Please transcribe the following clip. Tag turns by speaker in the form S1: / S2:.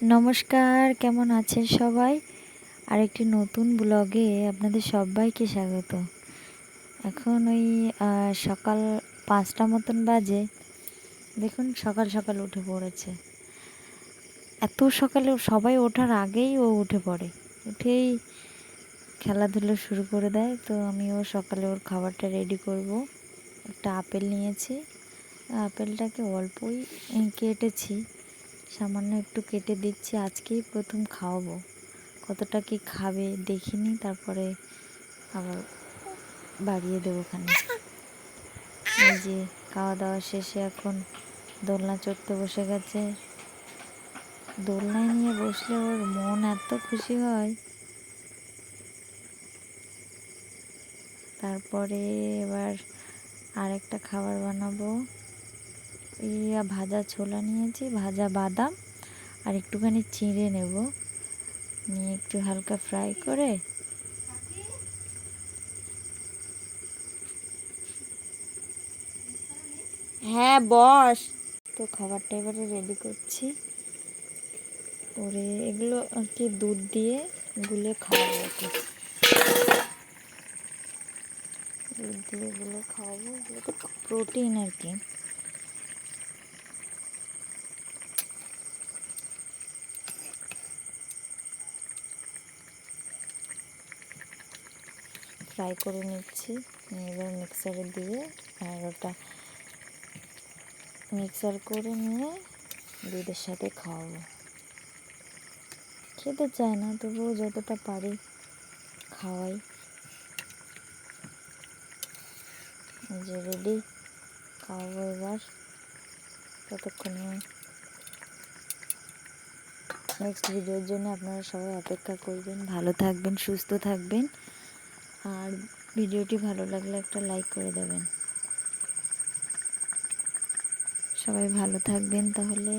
S1: নমস্কার, কেমন আছেন সবাই? আরেকটি নতুন ব্লগে আপনাদের সবাইকে স্বাগত। এখন ওই সকাল ৫টা মতন বাজে। দেখুন সকাল সকাল উঠে পড়েছে। এত সকালে সবাই ওঠার আগেই ও উঠে পড়ে। উঠেই খেলাধুলো শুরু করে দেয়। তো আমিও সকালে ওর খাবারটা রেডি করব। একটা আপেল নিয়েছি। আপেলটাকে অল্পই কেটেছি, সামান্য একটু কেটে দিচ্ছি। আজকেই প্রথম খাওয়াবো, কতটা কি খাবে দেখিনি, তারপরে আবার বাড়িয়ে দেবো খানি। এই যে খাওয়া দাওয়া শেষে এখন দোলনা চড়তে বসে গেছে। দোলনায় নিয়ে বসলে ওর মন এত খুশি হয়। তারপরে এবার আরেকটা খাবার বানাবো। এই ভাজা ছোলা নিয়েছি, ভাজা বাদাম আর একটুখানি চিঁড়ে নেব, নিয়ে একটু হালকা ফ্রাই করে হ্যাঁ বস। তো খাবারটা এবারে রেডি করছি। করে এগুলো আর কি দুধ দিয়ে গুলে খাওয়াবো ওকে। দুধ দিয়ে গুলে খাওয়াবো, এগুলো তো প্রোটিন আর কি। ফ্রাই করে নিচ্ছি, এবার মিক্সারে দিয়ে আর ওটা মিক্সার করে নিয়ে দুধের সাথে খাওয়াবো। খেতে চায় না, তবুও যতটা পারি খাওয়াই। যে রেডি, খাওয়াবো এবার। ততক্ষণে নেক্সট ভিডিওর জন্য আপনারা সবাই অপেক্ষা করবেন। ভালো থাকবেন, সুস্থ থাকবেন, আর ভিডিওটি ভালো লাগলে একটা লাইক করে দেবেন। সবাই ভালো থাকবেন তাহলে।